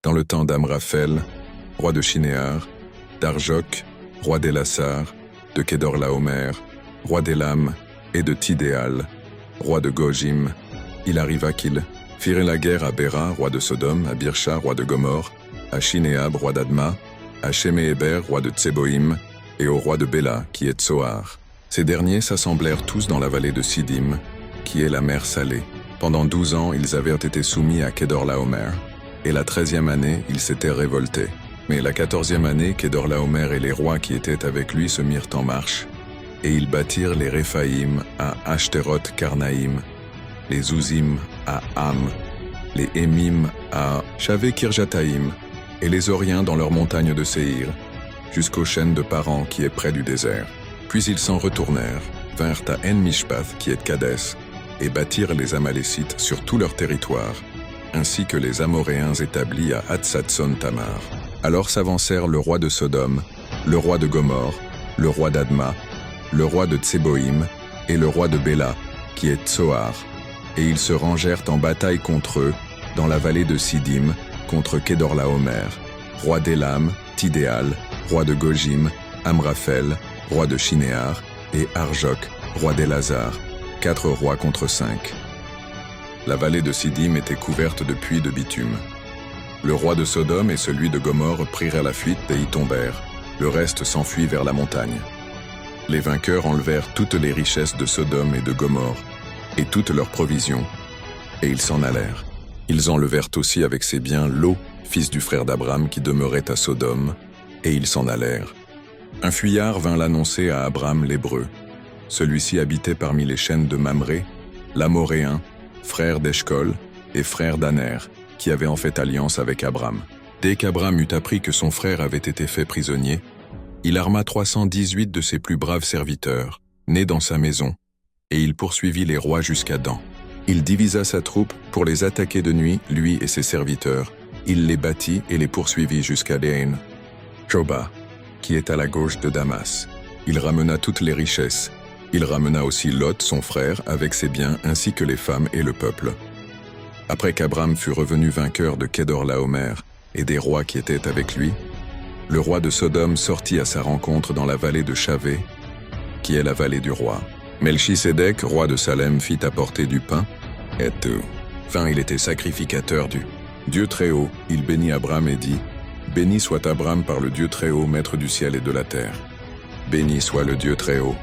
dans le temps d'Amraphel, roi de Shinéar, d'Arjok, roi d'Elassar, de Kedorlaomer, roi d'Élam, et de Tidéal, roi de Gojim, il arriva qu'ils firent la guerre à Béra, roi de Sodome, à Birsha, roi de Gomorre, à Shinéab, roi d'Adma, à Sheméhéber, roi de Tseboïm, et au roi de Béla, qui est Tsoar. Ces derniers s'assemblèrent tous dans la vallée de Sidim, qui est la mer Salée. Pendant 12 ans, ils avaient été soumis à Kedorlaomer, et la 13e année, ils s'étaient révoltés. Mais la 14e année, Kedorlaomer et les rois qui étaient avec lui se mirent en marche, et ils bâtirent les Réphaïm à Ashteroth Karnaïm, les Ouzim à Ham, les Émim à Shavé Kirjataïm, et les Oriens dans leurs montagnes de Séhir, jusqu'aux chênes de Paran qui est près du désert. Puis ils s'en retournèrent, vinrent à En-Mishpath qui est Kadès, et bâtirent les Amalécites sur tout leur territoire, ainsi que les Amoréens établis à Hatzatson Tamar. Alors s'avancèrent le roi de Sodome, le roi de Gomorre, le roi d'Adma, le roi de Tseboïm et le roi de Béla, qui est Tsoar, et ils se rangèrent en bataille contre eux, dans la vallée de Sidim, contre Kedorlaomer, roi d'Élam, Tidéal, roi de Gojim, Amraphel, roi de Shinéar, et Arjok, roi d'Elazar, 4 rois contre 5. La vallée de Sidim était couverte de puits de bitume. Le roi de Sodome et celui de Gomorre prirent la fuite et y tombèrent. Le reste s'enfuit vers la montagne. Les vainqueurs enlevèrent toutes les richesses de Sodome et de Gomorre, et toutes leurs provisions, et ils s'en allèrent. Ils enlevèrent aussi avec ses biens Lot, fils du frère d'Abram qui demeurait à Sodome, et ils s'en allèrent. Un fuyard vint l'annoncer à Abram l'Hébreu. Celui-ci habitait parmi les chênes de Mamré, l'Amoréen, frère d'Eshcol et frère d'Aner, qui avait en fait alliance avec Abram. Dès qu'Abram eut appris que son frère avait été fait prisonnier, il arma 318 de ses plus braves serviteurs, nés dans sa maison, et il poursuivit les rois jusqu'à Dan. Il divisa sa troupe pour les attaquer de nuit, lui et ses serviteurs. Il les battit et les poursuivit jusqu'à Léen, Joba, qui est à la gauche de Damas. Il ramena toutes les richesses. Il ramena aussi Lot, son frère, avec ses biens, ainsi que les femmes et le peuple. Après qu'Abram fut revenu vainqueur de Kedorlaomer et des rois qui étaient avec lui, le roi de Sodome sortit à sa rencontre dans la vallée de Shavé, qui est la vallée du roi. Melchisédek, roi de Salem, fit apporter du pain, et tout. Enfin, il était sacrificateur du Dieu Très-Haut. Il bénit Abram et dit, « Béni soit Abram par le Dieu Très-Haut, maître du ciel et de la terre. Béni soit le Dieu Très-Haut,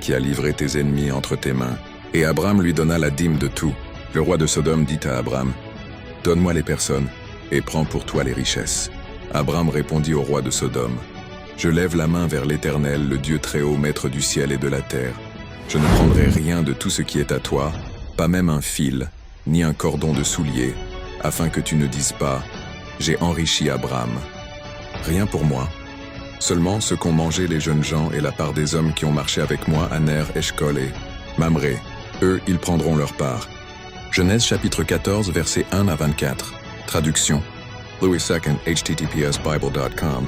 qui a livré tes ennemis entre tes mains. » Et Abram lui donna la dîme de tout. Le roi de Sodome dit à Abram, « Donne-moi les personnes, et prends pour toi les richesses. » Abram répondit au roi de Sodome, « Je lève la main vers l'Éternel, le Dieu Très-Haut, maître du ciel et de la terre. Je ne prendrai rien de tout ce qui est à toi, pas même un fil, ni un cordon de soulier, afin que tu ne dises pas, « J'ai enrichi Abram. » Rien pour moi. Seulement ce qu'ont mangé les jeunes gens et la part des hommes qui ont marché avec moi, Aner, Eshcol et Mamré. Eux, ils prendront leur part. Genèse chapitre 14, versets 1 à 24. Traduction. Louis II, https bible.com